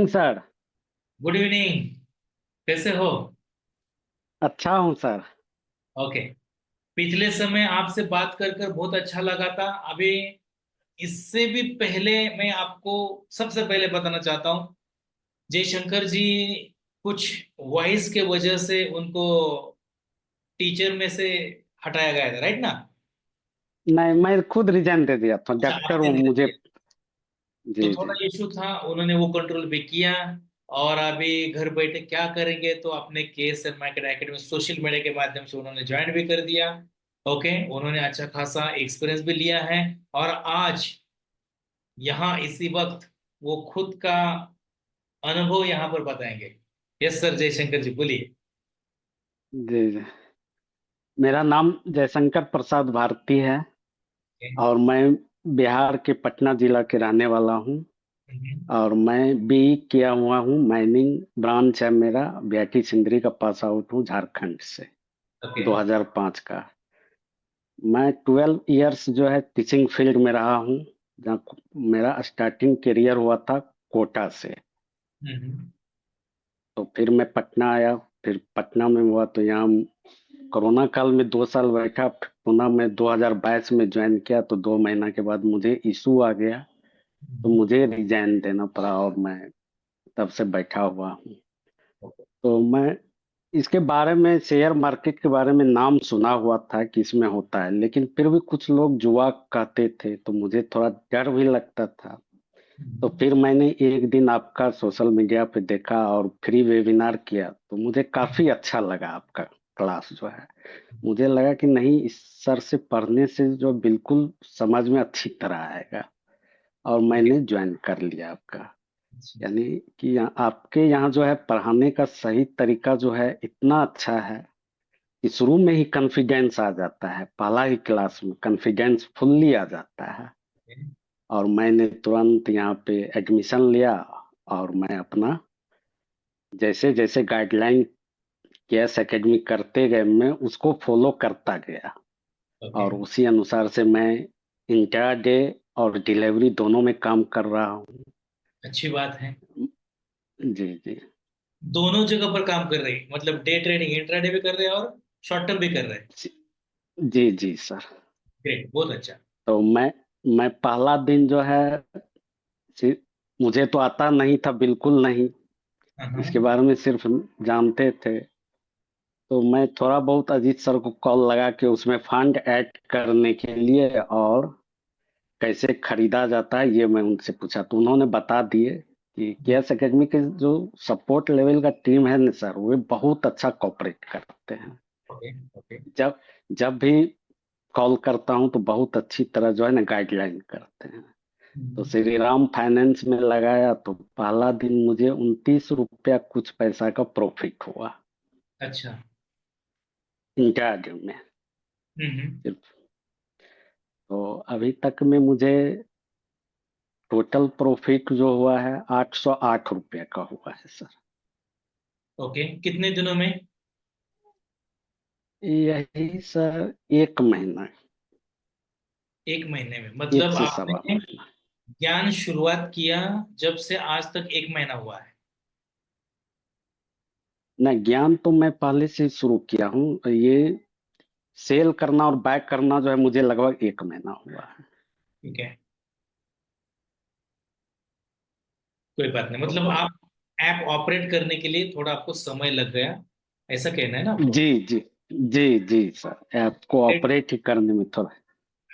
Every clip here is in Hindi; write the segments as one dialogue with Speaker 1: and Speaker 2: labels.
Speaker 1: Evening sir.
Speaker 2: Good evening. कैसे हो?
Speaker 1: अच्छा हूँ सर।
Speaker 2: ओके। पिछले समय आपसे बात कर कर बहुत अच्छा लगा था। अभी इससे भी पहले मैं आपको सबसे पहले बताना चाहता हूँ, जयशंकर जी कुछ वॉइस के वजह से उनको टीचर में से हटाया गया था, राइट ना?
Speaker 1: नहीं, मैं खुद रिजाइन दे दिया था,
Speaker 2: अच्छा,
Speaker 1: डॉक्टर
Speaker 2: आपने
Speaker 1: वो
Speaker 2: दे
Speaker 1: मुझे।
Speaker 2: दिया। तो
Speaker 1: जी
Speaker 2: थोड़ा
Speaker 1: जी।
Speaker 2: इशू था, उन्होंने वो कंट्रोल पे किया। और अभी घर बैठे क्या करेंगे, तो अपने case and market academy social media के माध्यम से उन्होंने ज्वाइन भी कर दिया। ओके, उन्होंने अच्छा खासा एक्सपीरियंस भी लिया है। और आज यहाँ इसी वक्त वो खुद का अनुभव यहाँ पर बताएंगे। यस सर, जयशंकर जी बोलिए।
Speaker 1: जी जी। मेरा नाम जयशंकर प्रसाद भारती है और मैं बिहार के पटना जिला के रहने वाला हूँ। और मैं बीई किया हुआ हूँ, माइनिंग ब्रांच है मेरा। बीआईटी सिंदरी का पास आउट हूँ, झारखंड से।
Speaker 2: ओके।
Speaker 1: 2005 का। मैं 12 इयर्स जो है टीचिंग फील्ड में रहा हूँ, जहाँ मेरा स्टार्टिंग करियर हुआ था कोटा से। तो फिर मैं पटना आया। फिर पटना में हुआ तो यहाँ कोरोना काल में 2 साल बैठा। फिर पुनः मैं 2022 में ज्वाइन किया तो 2 महीना के बाद मुझे इशू आ गया, तो मुझे रिजाइन देना पड़ा और मैं तब से बैठा हुआ हूँ। तो मैं इसके बारे में, शेयर मार्केट के बारे में नाम सुना हुआ था कि इसमें होता है, लेकिन फिर भी कुछ लोग जुआ कहते थे तो मुझे थोड़ा डर भी लगता था। तो फिर मैंने एक दिन आपका सोशल मीडिया पे देखा और फ्री वेबिनार किया तो मुझे काफी अच्छा लगा आपका क्लास जो है। मुझे लगा कि नहीं, इस सर से पढ़ने से जो बिल्कुल समझ में अच्छी तरह आएगा, और मैंने ज्वाइन कर लिया आपका। यानी कि आपके यहाँ जो है पढ़ाने का सही तरीका जो है इतना अच्छा है कि शुरू में ही कॉन्फिडेंस आ जाता है, पहला ही क्लास में कॉन्फिडेंस फुल्ली आ जाता है। और मैंने तुरंत यहाँ पे एडमिशन लिया और मैं अपना जैसे जैसे गाइडलाइन केएस एकेडमी करते गए, मैं उसको फॉलो करता गया।
Speaker 2: ओके,
Speaker 1: और उसी अनुसार से मैं इंट्रा डे और डिलीवरी दोनों में काम कर रहा हूँ।
Speaker 2: अच्छी बात है।
Speaker 1: जी जी।
Speaker 2: दोनों जगह पर काम कर रहे हैं, मतलब डे ट्रेडिंग इंट्राडे भी कर रहे हैं और शॉर्ट टर्म भी कर रहे हैं।
Speaker 1: जी जी जी सर।
Speaker 2: ग्रेट, बहुत अच्छा।
Speaker 1: तो मैं पहला दिन जो है, सि- मुझे तो आता नहीं था, बिल्कुल नहीं।
Speaker 2: हाँ
Speaker 1: इसके
Speaker 2: हाँ।
Speaker 1: बारे में सिर्फ जानते थे। तो मैं थोड़ा बहुत अजीत सर को कॉल लगा के उसमें फंड ऐड करने के लिए और कैसे खरीदा जाता है ये मैं उनसे पूछा, तो उन्होंने बता दिए कि केएस एकेडमी के जो सपोर्ट लेवल का टीम है ना सर, वो बहुत अच्छा कोऑपरेट करते हैं।
Speaker 2: Okay okay.
Speaker 1: जब जब भी कॉल करता हूँ तो बहुत अच्छी तरह जो है ना गाइडलाइन करते हैं। तो श्री राम फाइनेंस में लगाया तो पहला दिन मुझे 29 रुपया कुछ पैसा का प्रॉफिट हुआ,
Speaker 2: अच्छा।
Speaker 1: इंटरडे में
Speaker 2: हम्म।
Speaker 1: सिर्फ। तो अभी तक में मुझे टोटल प्रॉफिट जो हुआ है 808 रुपये का हुआ है सर।
Speaker 2: ओके, कितने दिनों में?
Speaker 1: यही सर 1 महीना,
Speaker 2: एक महीने में,
Speaker 1: एक
Speaker 2: मतलब
Speaker 1: से सवा
Speaker 2: आपने
Speaker 1: महीना।
Speaker 2: ज्ञान शुरुआत किया जब से आज तक एक महीना हुआ है?
Speaker 1: न, ज्ञान तो मैं पहले से शुरू किया हूँ। ये सेल करना और बैक करना जो है मुझे लगभग 1 महीना हुआ है।
Speaker 2: ठीक है, कोई बात नहीं।
Speaker 1: तो
Speaker 2: मतलब आप ऐप ऑपरेट करने के लिए थोड़ा आपको समय लग गया, ऐसा कहना है ना आपको?
Speaker 1: जी जी। जी जी सर, ऐप को
Speaker 2: ट्रेड-
Speaker 1: ऑपरेट ही करने में थोड़ा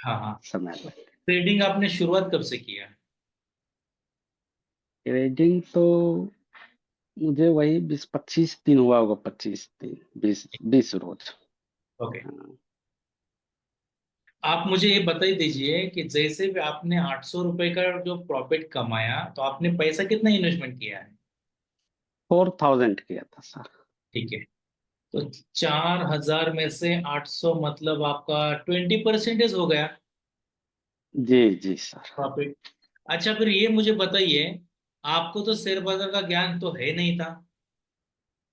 Speaker 2: हाँ हाँ।
Speaker 1: समय
Speaker 2: तो
Speaker 1: लगा।
Speaker 2: ट्रेडिंग आपने शुरुआत कब से किया?
Speaker 1: ट्रेडिंग तो मुझे वही 20-25 दिन हुआ होगा, 25 दिन, 20-20 रोज।
Speaker 2: ओके।
Speaker 1: हाँ।
Speaker 2: आप मुझे ये बता ही दीजिए कि जैसे भी आपने 800 रुपए का जो प्रॉफिट कमाया, तो आपने पैसा कितना इन्वेस्टमेंट किया है?
Speaker 1: 4000 किया था सर।
Speaker 2: ठीक है। तो 4,000 में से 800 मतलब आपका 20% हो गया
Speaker 1: जी जी सर।
Speaker 2: प्रॉफिट। अच्छा, फिर ये मुझे बताइए, आपको तो शेयर बाजार का ज्ञान तो है नहीं था।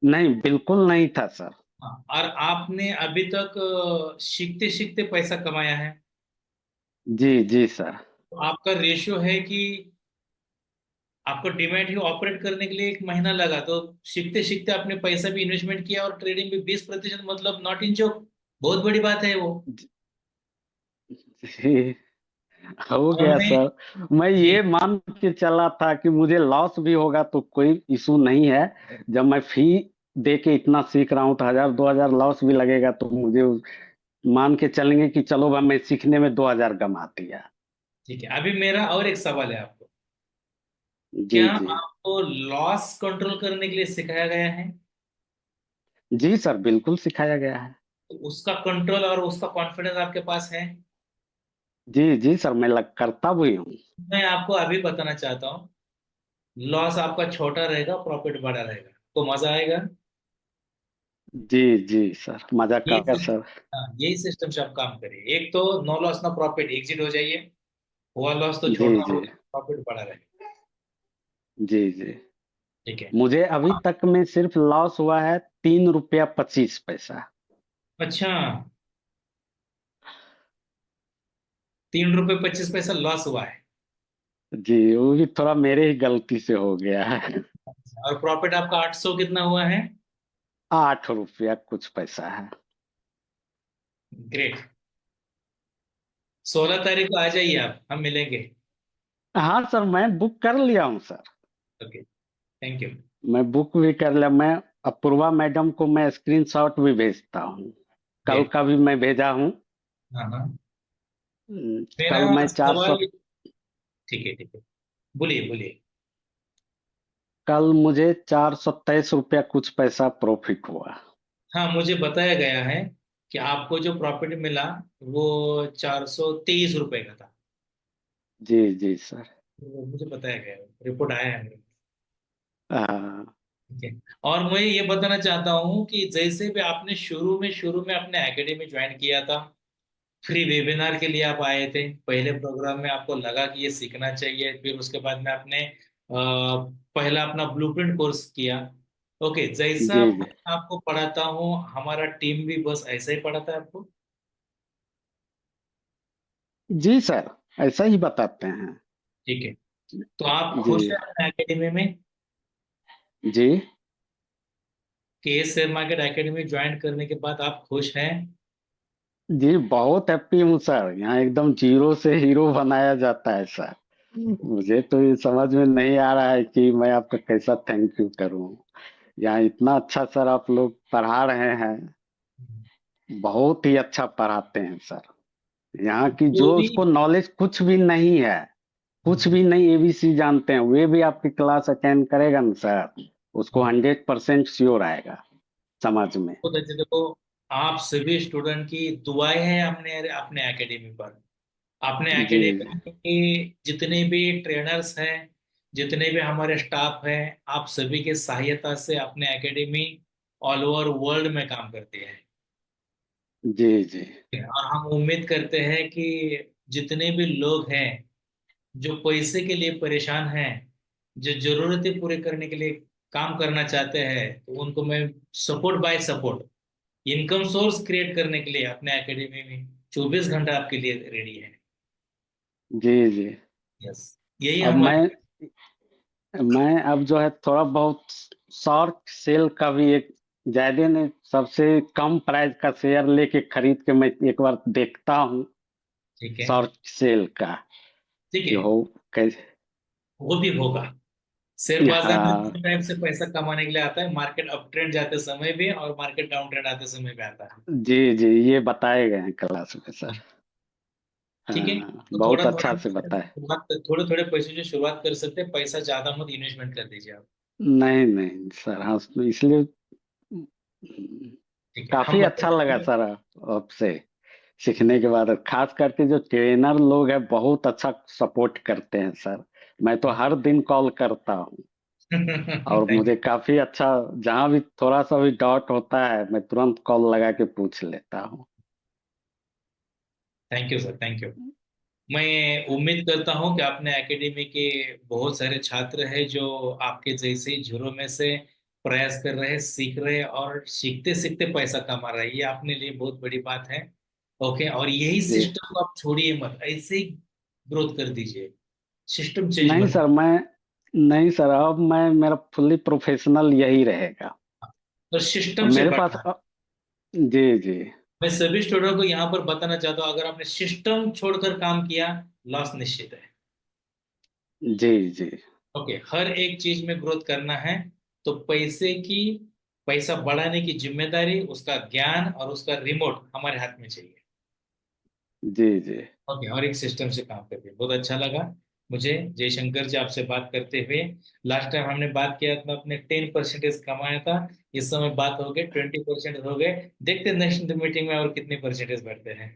Speaker 1: नहीं, बिल्कुल नहीं था सर।
Speaker 2: हाँ, और आपने अभी तक सीखते सीखते पैसा कमाया है।
Speaker 1: जी जी सर।
Speaker 2: तो आपका रेशियो है कि आपको डीमैट ही ऑपरेट करने के लिए 1 महीना लगा, तो सीखते सीखते आपने पैसा भी इन्वेस्टमेंट किया और ट्रेडिंग भी 20%, मतलब नॉट इन जोक, बहुत बड़ी बात है वो।
Speaker 1: जी, हो
Speaker 2: और
Speaker 1: गया
Speaker 2: मैं,
Speaker 1: सर। मैं
Speaker 2: जी
Speaker 1: ये मान के चला था कि मुझे लॉस भी होगा तो कोई इशू नहीं है। जब मैं फी दे के इतना सीख रहा हूँ तो 1,000 2,000 लॉस भी लगेगा तो मुझे मान के चलेंगे कि चलो भाई मैं सीखने में 2,000 कमा दिया।
Speaker 2: ठीक है, अभी मेरा और एक सवाल है आपको,
Speaker 1: जी
Speaker 2: क्या
Speaker 1: जी।
Speaker 2: आपको लॉस कंट्रोल करने के लिए सिखाया गया है?
Speaker 1: जी सर, बिल्कुल सिखाया गया है।
Speaker 2: तो उसका कंट्रोल और उसका कॉन्फिडेंस आपके पास है?
Speaker 1: जी जी सर, मैं करता भी हूँ।
Speaker 2: मैं आपको अभी बताना चाहता हूँ, लॉस आपका छोटा रहेगा, प्रॉफिट बड़ा रहेगा, तो मजा आएगा।
Speaker 1: जी जी सर, मजा
Speaker 2: यही
Speaker 1: आएगा
Speaker 2: सिस्टम,
Speaker 1: सर।
Speaker 2: हाँ यही सिस्टम से आप काम करिए। एक तो no loss no profit, exit हो जाइए, हुआ लॉस तो
Speaker 1: जी
Speaker 2: छोटा
Speaker 1: जी।
Speaker 2: हो, प्रॉफिट बड़ा रहेगा।
Speaker 1: जी जी।
Speaker 2: ठीक है।
Speaker 1: मुझे अभी तक में सिर्फ लॉस हुआ है 3 रुपया 25 पैसा।
Speaker 2: अच्छा, 3 रुपये 25 पैसा लॉस हुआ है,
Speaker 1: जी, वो भी थोड़ा मेरे ही गलती से हो गया है।
Speaker 2: और प्रॉफिट आपका 800 कितना हुआ है?
Speaker 1: 8 रुपया कुछ पैसा है।
Speaker 2: ग्रेट। 16 तारीख को आ जाइए आप, हम मिलेंगे।
Speaker 1: हाँ सर, मैं बुक कर लिया हूँ सर।
Speaker 2: Okay, thank you.
Speaker 1: मैं बुक भी कर लिया। मैं अपूर्वा मैडम को मैं स्क्रीनशॉट भी भेजता हूँ। कल
Speaker 2: ग्रेट।
Speaker 1: का भी मैं भेजा हूँ।
Speaker 2: हाँ हाँ।
Speaker 1: कल
Speaker 2: मेरा
Speaker 1: मैं चार सौ
Speaker 2: सवाल, ठीक है, बोलिए बोलिए।
Speaker 1: कल मुझे 423 रुपया कुछ पैसा प्रॉफिट हुआ।
Speaker 2: हाँ, मुझे बताया गया है कि आपको जो प्रॉफिट मिला वो 423 रुपए का था।
Speaker 1: जी जी सर।
Speaker 2: वो मुझे बताया गया है, रिपोर्ट आया है मेरे
Speaker 1: हाँ
Speaker 2: पास। ठीक है। और मैं ये बताना चाहता हूँ कि जैसे भी आपने शुरू में अपने एकेडमी ज्वाइन किया था, फ्री वेबिनार के लिए आप आए थे, पहले प्रोग्राम में आपको लगा कि ये सीखना चाहिए, फिर उसके बाद में आपने पहला अपना ब्लूप्रिंट कोर्स किया। ओके, जैसा
Speaker 1: जी
Speaker 2: मैं
Speaker 1: जी।
Speaker 2: आपको पढ़ाता हूँ, हमारा टीम भी बस ऐसा ही पढ़ाता है आपको।
Speaker 1: जी सर, ऐसा ही बताते हैं।
Speaker 2: ठीक है, तो आप
Speaker 1: जी
Speaker 2: खुश हैं अपने एकेडमी में?
Speaker 1: जी।
Speaker 2: के S share market academy join करने के बाद आप खुश हैं?
Speaker 1: जी, बहुत हैप्पी हूँ सर। यहाँ एकदम जीरो से हीरो बनाया जाता है सर। मुझे तो ये समझ में नहीं आ रहा है कि मैं आपका कैसा थैंक यू करूँ। यहाँ इतना अच्छा सर आप लोग पढ़ा रहे हैं। बहुत ही अच्छा पढ़ाते हैं सर। यहाँ की
Speaker 2: जो
Speaker 1: जो
Speaker 2: भी,
Speaker 1: उसको नॉलेज कुछ भी नहीं है, कुछ भी नहीं, एबीसी जानते हैं, वे भी आपकी क्लास अटेंड करेगा ना सर, उसको 100% श्योर आएगा समझ में।
Speaker 2: बहुत अच्छे, देखो आप सभी स्टूडेंट की दुआएं हैं अपने अपने एकेडमी पर। अपने
Speaker 1: जी
Speaker 2: एकेडमी के जितने भी ट्रेनर्स हैं, जितने भी हमारे स्टाफ हैं, आप सभी के सहायता से अपने एकेडमी ऑल ओवर वर्ल्ड में काम करती है।
Speaker 1: जी जी।
Speaker 2: और हम उम्मीद करते हैं कि जितने भी लोग हैं जो पैसे के लिए परेशान हैं, जो जरूरतें पूरी करने के लिए काम करना चाहते हैं, तो उनको मैं support bye support, income source create करने के लिए अपने एकेडमी में 24 घंटा आपके लिए रेडी है।
Speaker 1: जी जी।
Speaker 2: यस, यही
Speaker 1: अब
Speaker 2: हमारे।
Speaker 1: मैं अब जो है थोड़ा बहुत शॉर्ट सेल का भी एक, ज्यादा नहीं, सबसे कम प्राइस का शेयर लेके खरीद के मैं एक बार देखता हूँ
Speaker 2: ठीक है।
Speaker 1: शॉर्ट सेल का
Speaker 2: ठीक
Speaker 1: कि
Speaker 2: है,
Speaker 1: हो कैसे।
Speaker 2: वो भी होगा। शेयर बाजार में
Speaker 1: हाँ।
Speaker 2: दो टाइप से पैसा कमाने के लिए आता है, मार्केट अप ट्रेंड जाते समय भी और मार्केट डाउन ट्रेंड आते समय भी आता है।
Speaker 1: जी जी, ये बताए गए हैं क्लास में सर।
Speaker 2: ठीक है,
Speaker 1: हाँ,
Speaker 2: तो थोड़ा
Speaker 1: बहुत
Speaker 2: थोड़ा
Speaker 1: अच्छा से बताए।
Speaker 2: थोड़े थोड़े पैसे से शुरुआत कर सकते हैं, पैसा ज्यादा मत इन्वेस्टमेंट कर दीजिए आप।
Speaker 1: नहीं नहीं सर, हाँ तो इसलिए
Speaker 2: ठीक है, हम
Speaker 1: काफी अच्छा लगा
Speaker 2: बताएंगे।
Speaker 1: सर आपसे सीखने के बाद। खास करके जो ट्रेनर लोग हैं बहुत अच्छा सपोर्ट करते हैं सर। मैं तो हर दिन कॉल करता हूँ और
Speaker 2: थैंक
Speaker 1: मुझे काफी अच्छा, जहां भी थोड़ा सा भी डाउट होता है मैं तुरंत कॉल लगा के पूछ लेता हूँ।
Speaker 2: You sir, thank you. मैं उम्मीद करता हूं कि अपने एकेडमी के बहुत सारे छात्र हैं जो आपके जैसे ही झुरों में से प्रयास कर रहे हैं, सीख रहे हैं और सीखते सीखते पैसा कमा रहे हैं। ये अपने लिए बहुत बड़ी बात है। ओके, और यही
Speaker 1: जी।
Speaker 2: सिस्टम को आप छोड़िए मत, ऐसे ही ग्रोथ कर दीजिए, सिस्टम चेंज
Speaker 1: नहीं
Speaker 2: मत।
Speaker 1: सर, मैं नहीं सर, अब मैं मेरा फुल्ली प्रोफेशनल यही रहेगा।
Speaker 2: तो
Speaker 1: अब
Speaker 2: सिस्टम से
Speaker 1: मेरे पास
Speaker 2: बढ़ना।
Speaker 1: जी जी।
Speaker 2: मैं सभी स्टूडेंट को यहाँ पर बताना चाहता हूँ, अगर आपने सिस्टम छोड़कर काम किया, लॉस निश्चित है।
Speaker 1: जी जी।
Speaker 2: ओके, हर एक चीज में ग्रोथ करना है, तो पैसा बढ़ाने की जिम्मेदारी, उसका ज्ञान और उसका रिमोट हमारे हाथ में चाहिए।
Speaker 1: जी जी।
Speaker 2: ओके, और एक सिस्टम से काम करके बहुत अच्छा लगा मुझे जयशंकर जी आपसे बात करते हुए। लास्ट टाइम हमने बात किया था, अपने 10% कमाया था। इस समय बात हो गए 20% हो गए। देखते नेक्स्ट मीटिंग में और कितने परसेंटेज बढ़ते हैं।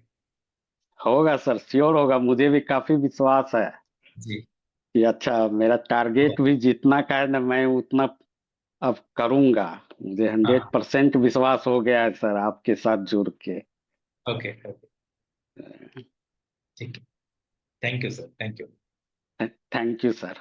Speaker 1: होगा सर, श्योर होगा, मुझे भी काफी विश्वास है
Speaker 2: जी।
Speaker 1: कि अच्छा मेरा टारगेट भी जितना का है ना, मैं उतना अब करूंगा। मुझे
Speaker 2: हाँ।
Speaker 1: 100% विश्वास हो गया है सर, आपके साथ जुड़ के।
Speaker 2: Okay okay. ठीक है। Thank you sir, thank you.
Speaker 1: Thank you sir.